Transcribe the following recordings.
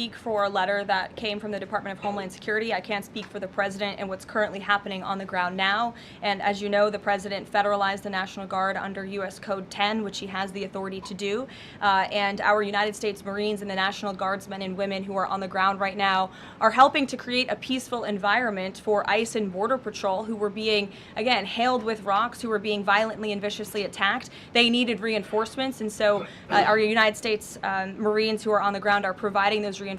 Speak for a letter that came from the Department of Homeland Security. I can't speak for the president and what's currently happening on the ground now. And as you know, the president federalized the National Guard under U.S. Code 10, which he has the authority to do. And our United States Marines and the National Guardsmen and women who are on the ground right now are helping to create a peaceful environment for ICE and Border Patrol, who were being, again, hailed with rocks, who were being violently and viciously attacked. They needed reinforcements, and so our United States Marines who are on the ground are providing those reinforcements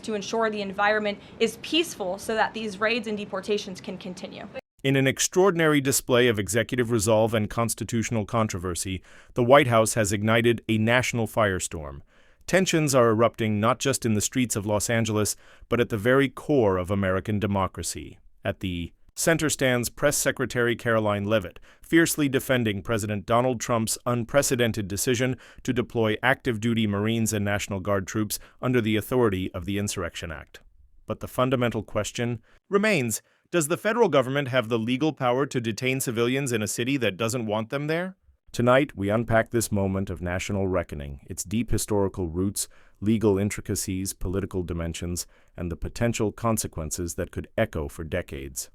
to ensure the environment is peaceful so that these raids and deportations can continue. In an extraordinary display of executive resolve and constitutional controversy, the White House has ignited a national firestorm. Tensions are erupting not just in the streets of Los Angeles, but at the very core of American democracy. At the center stands Press Secretary Karoline Leavitt, fiercely defending President Donald Trump's unprecedented decision to deploy active-duty Marines and National Guard troops under the authority of the Insurrection Act. But the fundamental question remains, does the federal government have the legal power to detain civilians in a city that doesn't want them there? Tonight, we unpack this moment of national reckoning, its deep historical roots, legal intricacies, political dimensions, and the potential consequences that could echo for decades.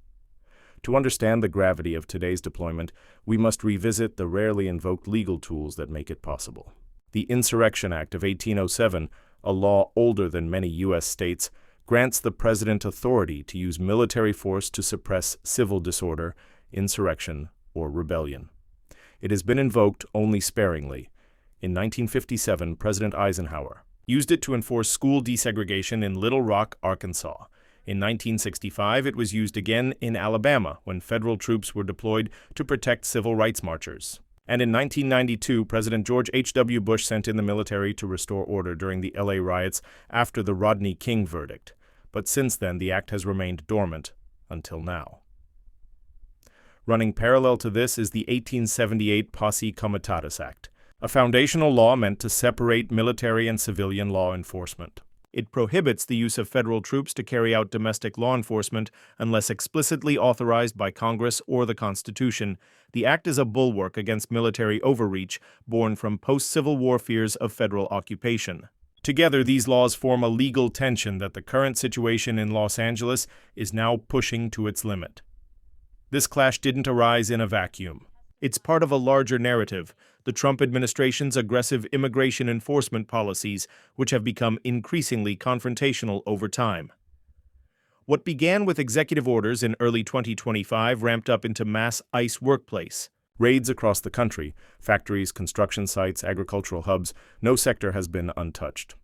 To understand the gravity of today's deployment, we must revisit the rarely invoked legal tools that make it possible. The Insurrection Act of 1807, a law older than many U.S. states, grants the president authority to use military force to suppress civil disorder, insurrection, or rebellion. It has been invoked only sparingly. In 1957, President Eisenhower used it to enforce school desegregation in Little Rock, Arkansas. In 1965, it was used again in Alabama when federal troops were deployed to protect civil rights marchers. And in 1992, President George H.W. Bush sent in the military to restore order during the L.A. riots after the Rodney King verdict. But since then, the act has remained dormant until now. Running parallel to this is the 1878 Posse Comitatus Act, a foundational law meant to separate military and civilian law enforcement. It prohibits the use of federal troops to carry out domestic law enforcement unless explicitly authorized by Congress or the Constitution. The act is a bulwark against military overreach born from post-Civil War fears of federal occupation. Together, these laws form a legal tension that the current situation in Los Angeles is now pushing to its limit. This clash didn't arise in a vacuum. It's part of a larger narrative, the Trump administration's aggressive immigration enforcement policies, which have become increasingly confrontational over time. What began with executive orders in early 2025 ramped up into mass ICE workplace. Raids across the country, factories, construction sites, agricultural hubs, no sector has been untouched.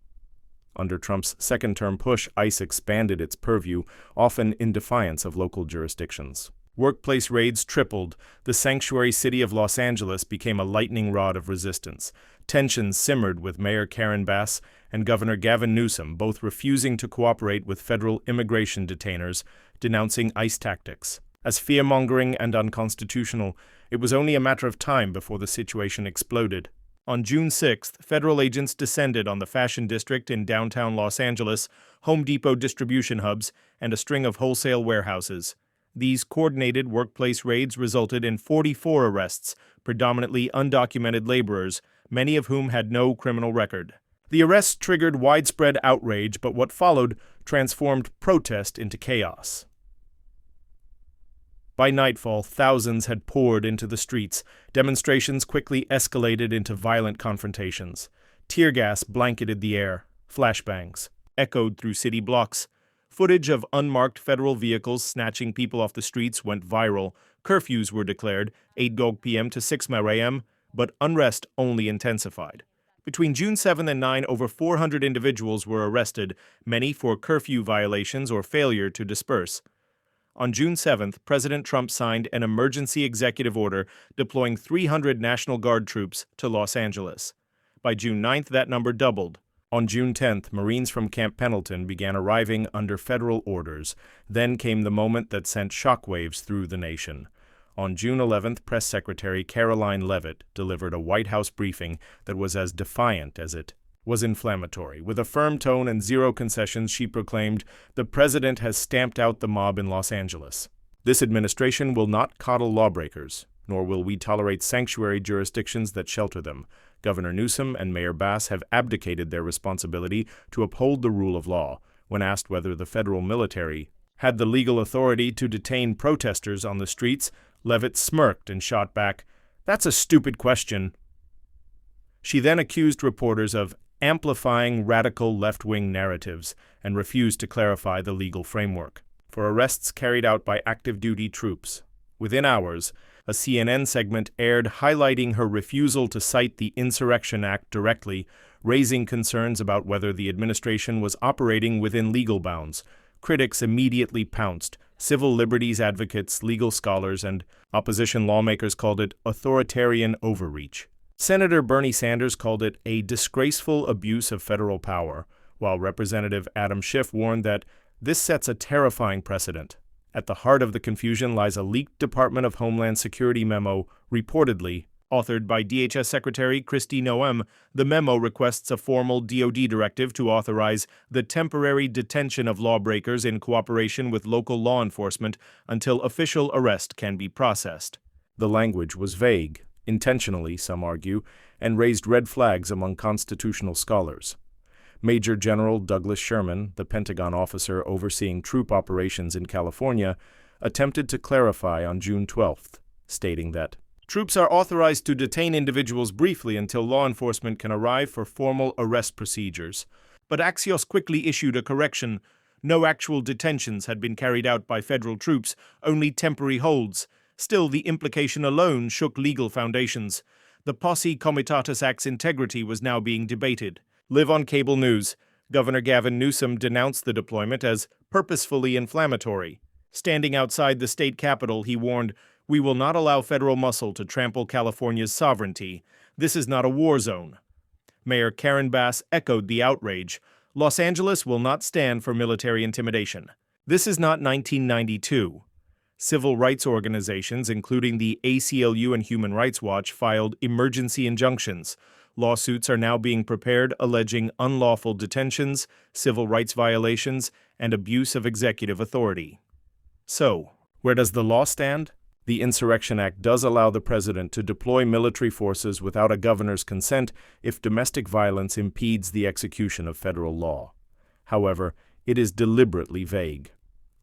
Under Trump's second-term push, ICE expanded its purview, often in defiance of local jurisdictions. Workplace raids tripled. The sanctuary city of Los Angeles became a lightning rod of resistance. Tensions simmered with Mayor Karen Bass and Governor Gavin Newsom, both refusing to cooperate with federal immigration detainers, denouncing ICE tactics. As fear-mongering and unconstitutional, it was only a matter of time before the situation exploded. On June 6th, federal agents descended on the Fashion District in downtown Los Angeles, Home Depot distribution hubs, and a string of wholesale warehouses. These coordinated workplace raids resulted in 44 arrests, predominantly undocumented laborers, many of whom had no criminal record. The arrests triggered widespread outrage, but what followed transformed protest into chaos. By nightfall, thousands had poured into the streets. Demonstrations quickly escalated into violent confrontations. Tear gas blanketed the air. Flashbangs echoed through city blocks. Footage of unmarked federal vehicles snatching people off the streets went viral. Curfews were declared, 8 p.m. to 6 a.m., but unrest only intensified. Between June 7 and 9, over 400 individuals were arrested, many for curfew violations or failure to disperse. On June 7th, President Trump signed an emergency executive order deploying 300 National Guard troops to Los Angeles. By June 9th, that number doubled. On June 10th, Marines from Camp Pendleton began arriving under federal orders. Then came the moment that sent shockwaves through the nation. On June 11th, Press Secretary Karoline Leavitt delivered a White House briefing that was as defiant as it was inflammatory. With a firm tone and zero concessions, she proclaimed, "The president has stamped out the mob in Los Angeles. This administration will not coddle lawbreakers, nor will we tolerate sanctuary jurisdictions that shelter them. Governor Newsom and Mayor Bass have abdicated their responsibility to uphold the rule of law. When asked whether the federal military had the legal authority to detain protesters on the streets, Leavitt smirked and shot back, "That's a stupid question." She then accused reporters of amplifying radical left-wing narratives and refused to clarify the legal framework for arrests carried out by active-duty troops. Within hours, a CNN segment aired highlighting her refusal to cite the Insurrection Act directly, raising concerns about whether the administration was operating within legal bounds. Critics immediately pounced. Civil liberties advocates, legal scholars, and opposition lawmakers called it authoritarian overreach. Senator Bernie Sanders called it a disgraceful abuse of federal power, while Representative Adam Schiff warned that this sets a terrifying precedent. At the heart of the confusion lies a leaked Department of Homeland Security memo, reportedly authored by DHS Secretary Kristi Noem. The memo requests a formal DoD directive to authorize the temporary detention of lawbreakers in cooperation with local law enforcement until official arrest can be processed. The language was vague, intentionally, some argue, and raised red flags among constitutional scholars. Major General Douglas Sherman, the Pentagon officer overseeing troop operations in California, attempted to clarify on June 12th, stating that troops are authorized to detain individuals briefly until law enforcement can arrive for formal arrest procedures. But Axios quickly issued a correction. No actual detentions had been carried out by federal troops, only temporary holds. Still, the implication alone shook legal foundations. The Posse Comitatus Act's integrity was now being debated. Live on cable news. Governor Gavin Newsom denounced the deployment as purposefully inflammatory. Standing outside the state capitol, he warned, "We will not allow federal muscle to trample California's sovereignty. This is not a war zone." Mayor Karen Bass echoed the outrage. Los Angeles will not stand for military intimidation. This is not 1992. Civil rights organizations, including the ACLU and Human Rights Watch, filed emergency injunctions. Lawsuits are now being prepared alleging unlawful detentions, civil rights violations, and abuse of executive authority. So, where does the law stand? The Insurrection Act does allow the president to deploy military forces without a governor's consent if domestic violence impedes the execution of federal law. However, it is deliberately vague.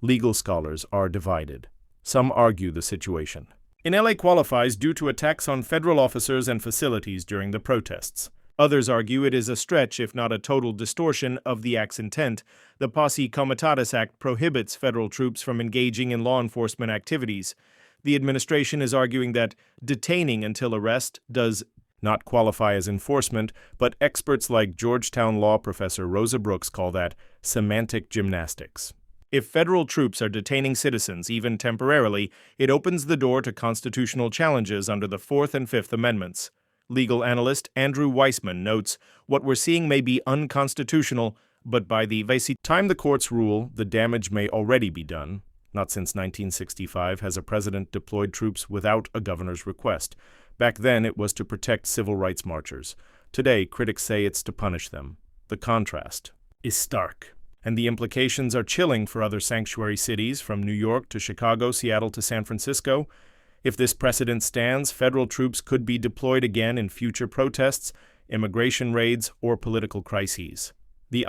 Legal scholars are divided. Some argue the situation in LA qualifies due to attacks on federal officers and facilities during the protests. Others argue it is a stretch, if not a total distortion, of the act's intent. The Posse Comitatus Act prohibits federal troops from engaging in law enforcement activities. The administration is arguing that detaining until arrest does not qualify as enforcement, but experts like Georgetown law professor Rosa Brooks call that semantic gymnastics. If federal troops are detaining citizens, even temporarily, it opens the door to constitutional challenges under the Fourth and Fifth Amendments. Legal analyst Andrew Weissman notes, what we're seeing may be unconstitutional, but by the time the courts rule, the damage may already be done. Not since 1965 has a president deployed troops without a governor's request. Back then, it was to protect civil rights marchers. Today, critics say it's to punish them. The contrast is stark. And the implications are chilling for other sanctuary cities, from New York to Chicago, Seattle to San Francisco. If this precedent stands, federal troops could be deployed again in future protests, immigration raids, or political crises. The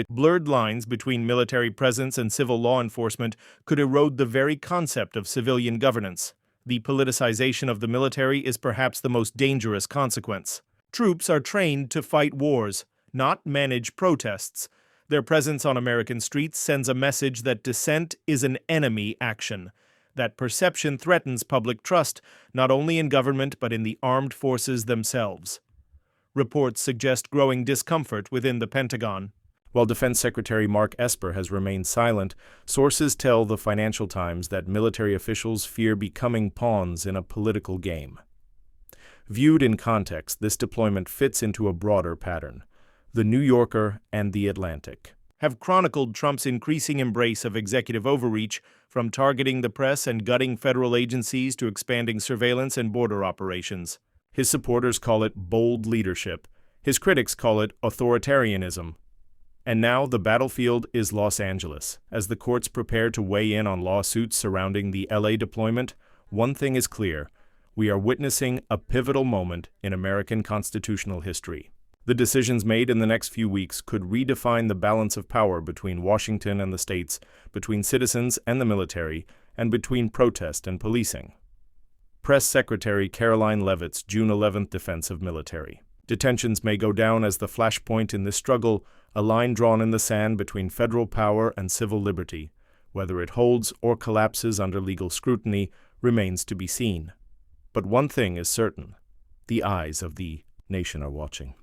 blurred lines between military presence and civil law enforcement could erode the very concept of civilian governance. The politicization of the military is perhaps the most dangerous consequence. Troops are trained to fight wars, not manage protests. Their presence on American streets sends a message that dissent is an enemy action. That perception threatens public trust, not only in government but in the armed forces themselves. Reports suggest growing discomfort within the Pentagon. While Defense Secretary Mark Esper has remained silent, sources tell the Financial Times that military officials fear becoming pawns in a political game. Viewed in context, this deployment fits into a broader pattern. The New Yorker and The Atlantic have chronicled Trump's increasing embrace of executive overreach, from targeting the press and gutting federal agencies to expanding surveillance and border operations. His supporters call it bold leadership. His critics call it authoritarianism. And now the battlefield is Los Angeles. As the courts prepare to weigh in on lawsuits surrounding the LA deployment, one thing is clear. We are witnessing a pivotal moment in American constitutional history. The decisions made in the next few weeks could redefine the balance of power between Washington and the states, between citizens and the military, and between protest and policing. Press Secretary Karoline Leavitt's June 11th defense of military. Detentions may go down as the flashpoint in this struggle, a line drawn in the sand between federal power and civil liberty. Whether it holds or collapses under legal scrutiny remains to be seen. But one thing is certain: the eyes of the nation are watching.